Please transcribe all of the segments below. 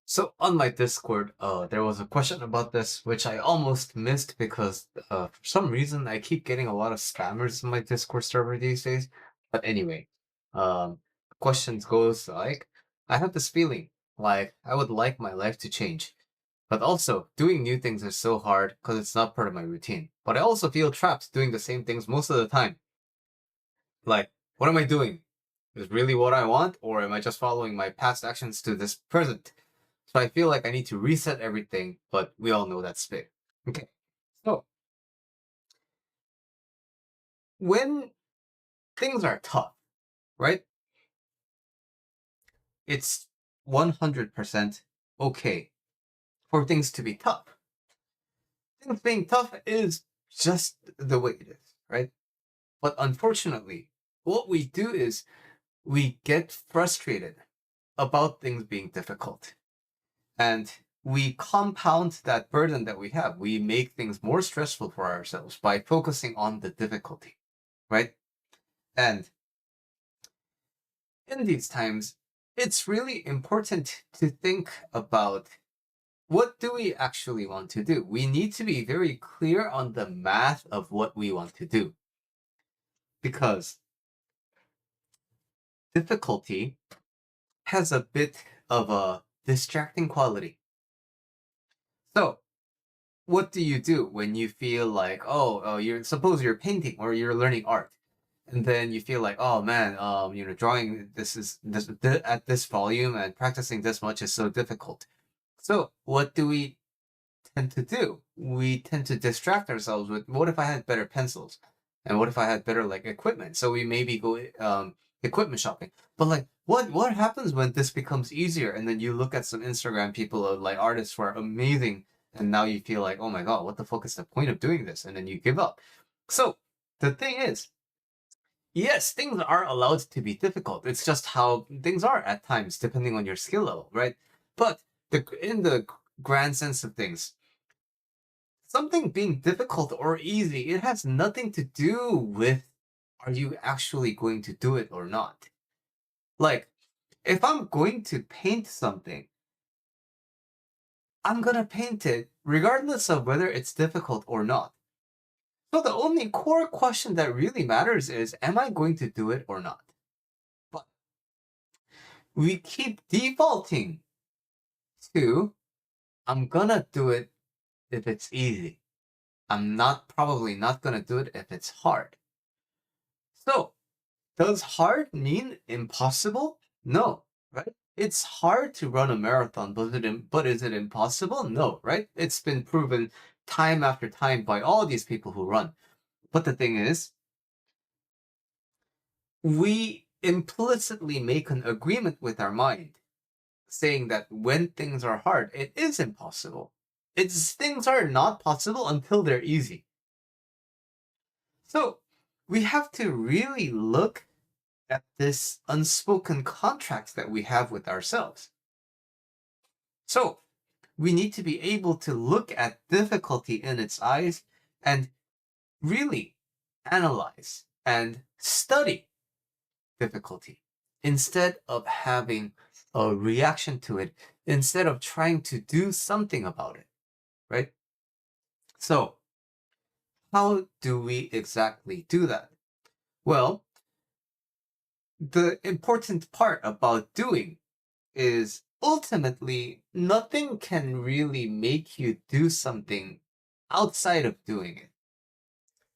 So on my Discord, there was a question about this which I almost missed because for some reason I keep getting a lot of spammers in my Discord server these days. But anyway, questions goes like, I have this feeling like I would like my life to change, but also doing new things is so hard because it's not part of my routine. But I also feel trapped doing the same things most of the time. Like, what am I doing? Is really what I want, or am I just following my past actions to this present? So I feel like I need to reset everything, but we all know that's big. Okay. So when things are tough, right? It's 100% okay for things to be tough. Things being tough is just the way it is, right? But unfortunately, what we do is we get frustrated about things being difficult. And we compound that burden that we have. We make things more stressful for ourselves by focusing on the difficulty, right? And in these times, it's really important to think about what do we actually want to do? We need to be very clear on the math of what we want to do because difficulty has a bit of a distracting quality. So, what do you do when you feel like, you're suppose you're painting or you're learning art, and then you feel like, oh man, drawing at this volume and practicing this much is so difficult. So what do we tend to do? We tend to distract ourselves with, what if I had better pencils, and what if I had better like equipment? So we maybe go equipment shopping. But like, what happens when this becomes easier, and then you look at some Instagram people or like artists who are amazing, and now you feel like, oh my god, what the fuck is the point of doing this? And then you give up. So the thing is, yes, things are allowed to be difficult. It's just how things are at times, depending on your skill level, right? But in the grand sense of things, something being difficult or easy, it has nothing to do with are you actually going to do it or not. Like, if I'm going to paint something, I'm gonna paint it regardless of whether it's difficult or not. So the only core question that really matters is, am I going to do it or not? But we keep defaulting to, I'm gonna do it if it's easy. I'm probably not gonna do it if it's hard. So, does hard mean impossible? No, right? It's hard to run a marathon, but is it impossible? No, right? It's been proven time after time by all these people who run. But the thing is, we implicitly make an agreement with our mind saying that when things are hard, it is impossible. Things are not possible until they're easy. So we have to really look at this unspoken contract that we have with ourselves. So we need to be able to look at difficulty in its eyes and really analyze and study difficulty instead of having a reaction to it, instead of trying to do something about it, right? So, how do we exactly do that? Well, the important part about doing is ultimately nothing can really make you do something outside of doing it.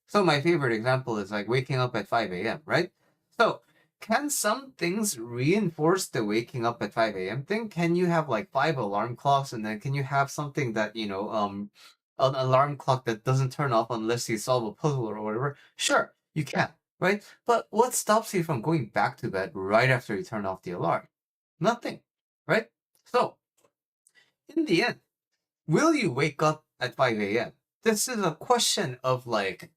So my favorite example is like waking up at 5 a.m., right? So can some things reinforce the waking up at 5 a.m. thing? Can you have like five alarm clocks, and then can you have something that, an alarm clock that doesn't turn off unless you solve a puzzle or whatever? Sure, you can, right? But what stops you from going back to bed right after you turn off the alarm? Nothing, right? So in the end, will you wake up at 5 a.m.? This is a question of like,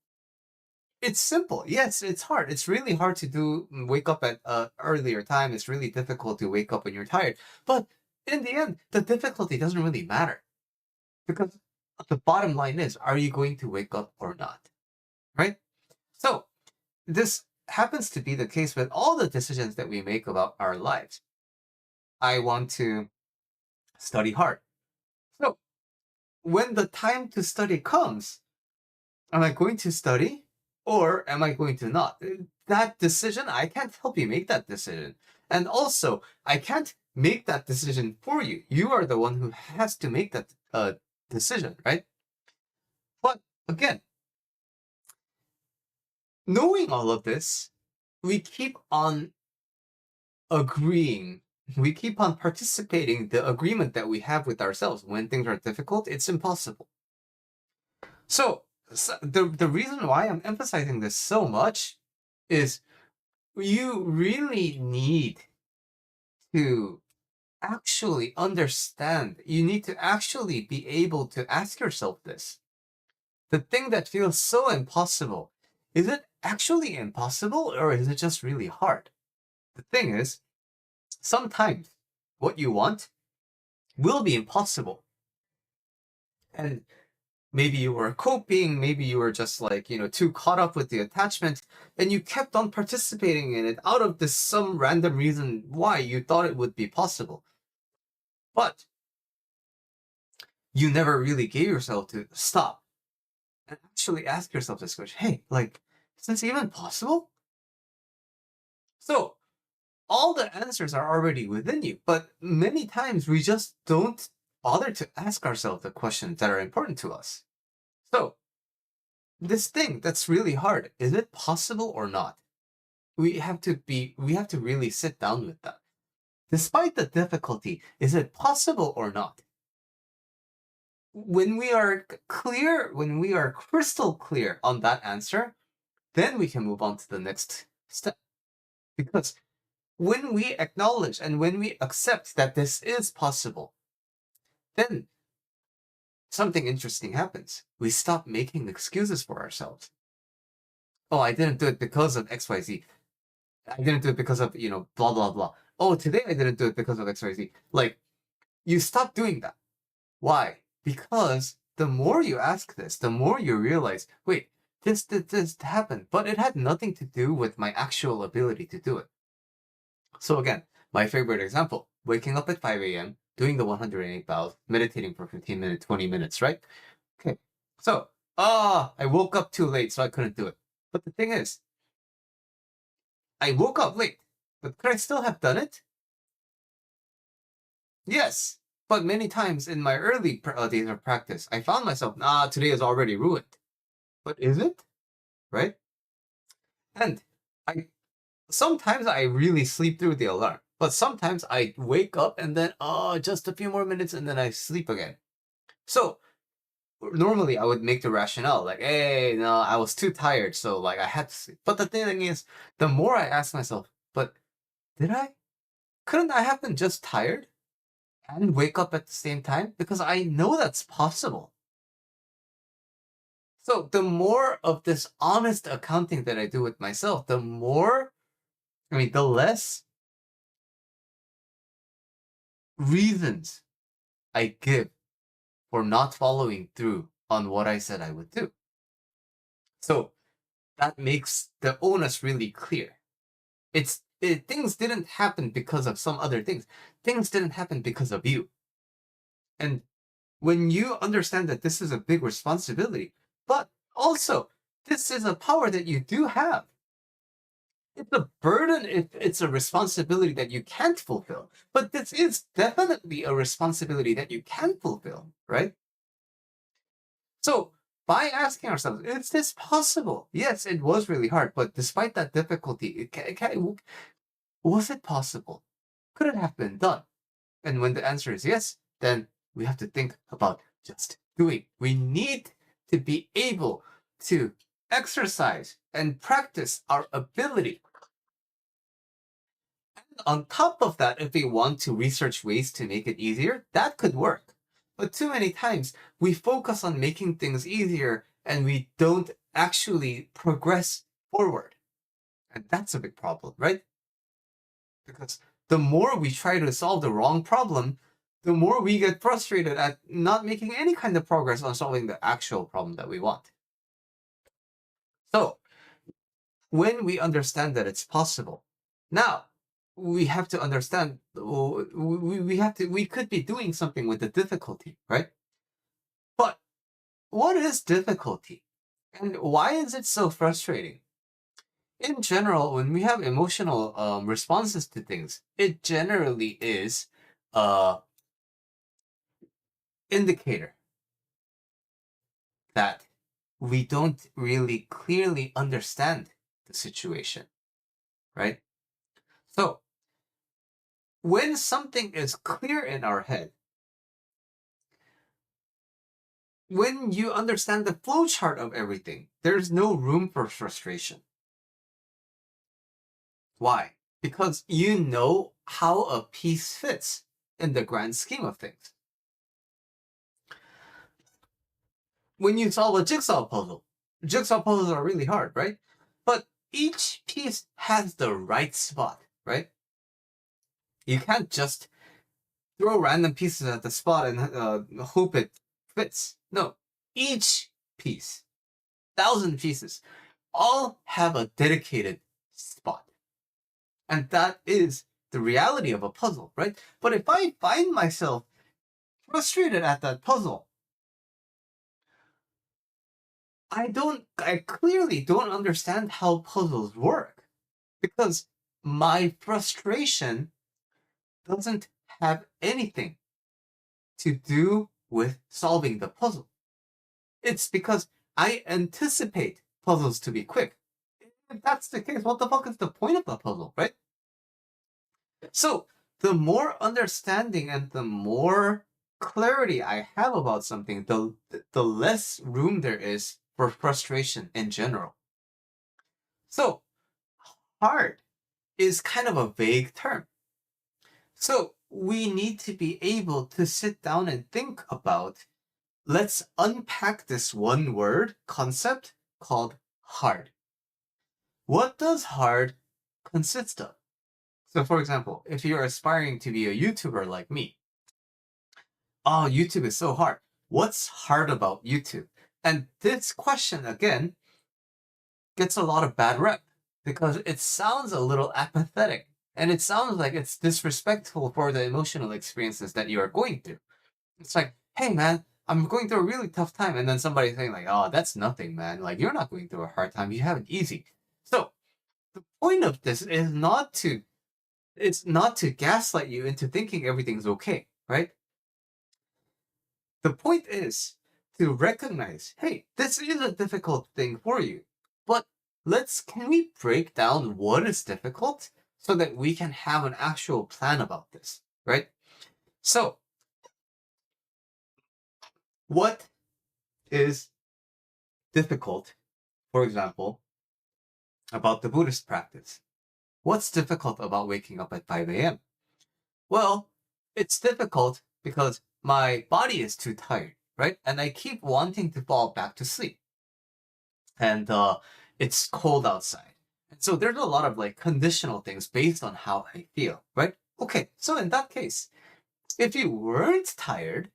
it's simple. Yes, it's hard. It's really hard to wake up at earlier time. It's really difficult to wake up when you're tired. But in the end, the difficulty doesn't really matter because the bottom line is, are you going to wake up or not? Right? So this happens to be the case with all the decisions that we make about our lives. I want to study hard. So when the time to study comes, am I going to study or am I going to not? That decision, I can't help you make that decision. And also, I can't make that decision for you. You are the one who has to make that decision, right? But again, knowing all of this, we keep on agreeing. We keep on participating the agreement that we have with ourselves. When things are difficult, it's impossible. So the reason why I'm emphasizing this so much is you really need to actually understand. You need to actually be able to ask yourself this. The thing that feels so impossible, is it actually impossible or is it just really hard? The thing is, sometimes what you want will be impossible. And maybe you were coping, maybe you were just like, too caught up with the attachment, and you kept on participating in it out of this some random reason why you thought it would be possible. But you never really gave yourself to stop and actually ask yourself this question. Hey, like, is this even possible? So all the answers are already within you, but many times we just don't bother to ask ourselves the questions that are important to us. So this thing that's really hard, is it possible or not? We have to really sit down with that. Despite the difficulty, is it possible or not? When we are clear, when we are crystal clear on that answer, then we can move on to the next step. Because when we acknowledge and when we accept that this is possible, then something interesting happens. We stop making excuses for ourselves. Oh, I didn't do it because of XYZ. I didn't do it because of, blah, blah, blah. Oh, today I didn't do it because of XYZ. Like, you stop doing that. Why? Because the more you ask this, the more you realize, wait, this did this happen, but it had nothing to do with my actual ability to do it. So again, my favorite example, waking up at 5 a.m., doing the 108 bows, meditating for 15 minutes, 20 minutes, right? Okay. So, I woke up too late, so I couldn't do it. But the thing is, I woke up late, but could I still have done it? Yes. But many times in my early days of practice, I found myself, today is already ruined. But is it? Right? And sometimes I really sleep through the alarm. But sometimes I wake up and then, just a few more minutes and then I sleep again. So normally I would make the rationale like, hey, no, I was too tired, so like I had to sleep. But the thing is, the more I ask myself, but did I? Couldn't I have been just tired and wake up at the same time? Because I know that's possible. So the more of this honest accounting that I do with myself, the less reasons I give for not following through on what I said I would do. So that makes the onus really clear. Things didn't happen because of some other things. Things didn't happen because of you. And when you understand that this is a big responsibility, but also this is a power that you do have. It's a burden if it's a responsibility that you can't fulfill. But this is definitely a responsibility that you can fulfill, right? So by asking ourselves, is this possible? Yes, it was really hard, but despite that difficulty, was it possible? Could it have been done? And when the answer is yes, then we have to think about just doing. We need to be able to exercise and practice our ability. And on top of that, if we want to research ways to make it easier, that could work. But too many times we focus on making things easier and we don't actually progress forward. And that's a big problem, right? Because the more we try to solve the wrong problem, the more we get frustrated at not making any kind of progress on solving the actual problem that we want. So, when we understand that it's possible, now we have to understand, we could be doing something with the difficulty, right? But what is difficulty? And why is it so frustrating? In general, when we have emotional responses to things, it generally is a indicator that we don't really clearly understand the situation, right? So when something is clear in our head, when you understand the flowchart of everything, there's no room for frustration. Why? Because you know how a piece fits in the grand scheme of things. When you solve a jigsaw puzzles are really hard, right? But each piece has the right spot, right? You can't just throw random pieces at the spot and hope it fits. No, each piece, 1,000 pieces, all have a dedicated spot. And that is the reality of a puzzle, right? But if I find myself frustrated at that puzzle, I clearly don't understand how puzzles work, because my frustration doesn't have anything to do with solving the puzzle. It's because I anticipate puzzles to be quick. If that's the case, what the fuck is the point of the puzzle, right? So the more understanding and the more clarity I have about something, the less room there is for frustration in general. So hard is kind of a vague term. So we need to be able to sit down and think about, let's unpack this one word concept called hard. What does hard consist of? So for example, if you're aspiring to be a YouTuber like me, oh, YouTube is so hard. What's hard about YouTube? And this question, again, gets a lot of bad rep because it sounds a little apathetic and it sounds like it's disrespectful for the emotional experiences that you are going through. It's like, hey man, I'm going through a really tough time. And then somebody saying like, oh, that's nothing, man. Like, you're not going through a hard time. You have it easy. So the point of this is it's not to gaslight you into thinking everything's okay, right? The point is to recognize, hey, this is a difficult thing for you, but can we break down what is difficult so that we can have an actual plan about this, right? So, what is difficult, for example, about the Buddhist practice? What's difficult about waking up at 5 a.m.? Well, it's difficult because my body is too tired, right? And I keep wanting to fall back to sleep. And it's cold outside. And so there's a lot of like conditional things based on how I feel, right? Okay, so in that case, if you weren't tired,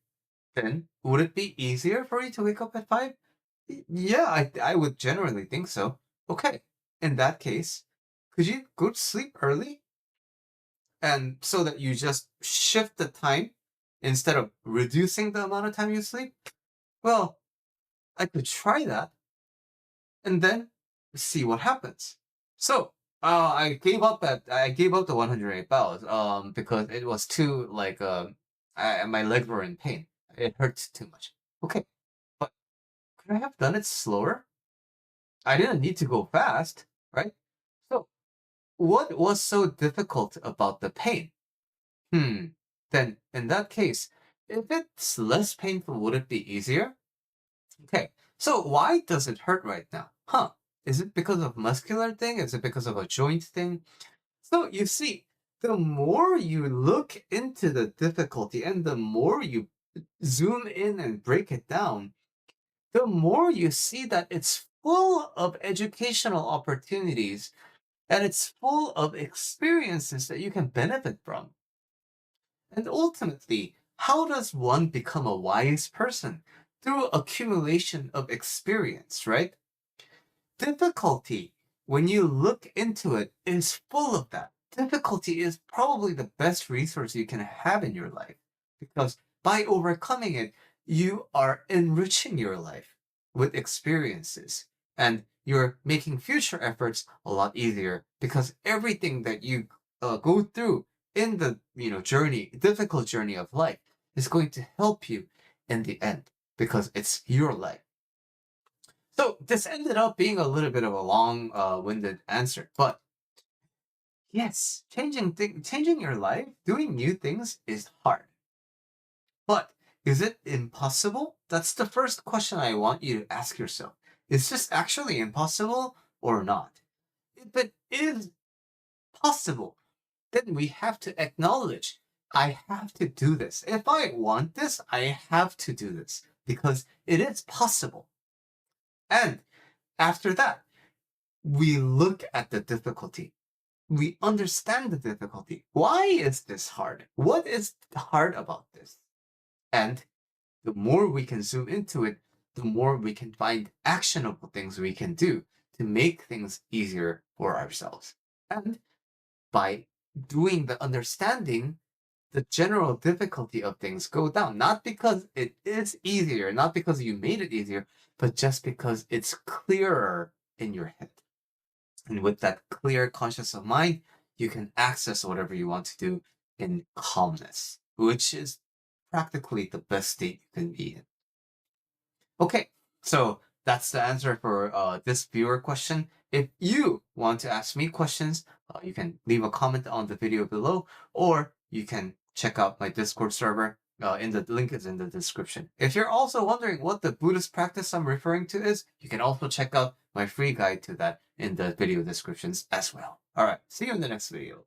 then would it be easier for you to wake up at 5? Yeah, I would generally think so. Okay, in that case, could you go to sleep early? And so that you just shift the time instead of reducing the amount of time you sleep? Well, I could try that and then see what happens. So I gave up the 108 pounds because it was too like my legs were in pain. It hurts too much. Okay, but could I have done it slower? I didn't need to go fast, right? So what was so difficult about the pain? Then in that case, if it's less painful, would it be easier? Okay, so why does it hurt right now? Is it because of muscular thing? Is it because of a joint thing? So you see, the more you look into the difficulty and the more you zoom in and break it down, the more you see that it's full of educational opportunities and it's full of experiences that you can benefit from. And ultimately, how does one become a wise person? Through accumulation of experience, right? Difficulty, when you look into it, is full of that. difficulty is probably the best resource you can have in your life, because by overcoming it, you are enriching your life with experiences, and you're making future efforts a lot easier, because everything that you go through in the difficult journey of life is going to help you in the end, because it's your life. So this ended up being a little bit of a long-winded answer, but yes, changing your life, doing new things is hard. But is it impossible? That's the first question I want you to ask yourself. Is this actually impossible or not? If it is possible, then we have to acknowledge, I have to do this. If I want this, I have to do this, because it is possible. And after that, we look at the difficulty. We understand the difficulty. Why is this hard? What is hard about this? And the more we can zoom into it, the more we can find actionable things we can do to make things easier for ourselves. And by doing the understanding, the general difficulty of things go down. Not because it is easier, not because you made it easier, but just because it's clearer in your head. And with that clear conscious of mind, you can access whatever you want to do in calmness, which is practically the best state you can be in. Okay, so that's the answer for this viewer question. If you want to ask me questions, you can leave a comment on the video below, or you can check out my Discord server. The link is in the description. If you're also wondering what the Buddhist practice I'm referring to is, you can also check out my free guide to that in the video descriptions as well. All right, see you in the next video.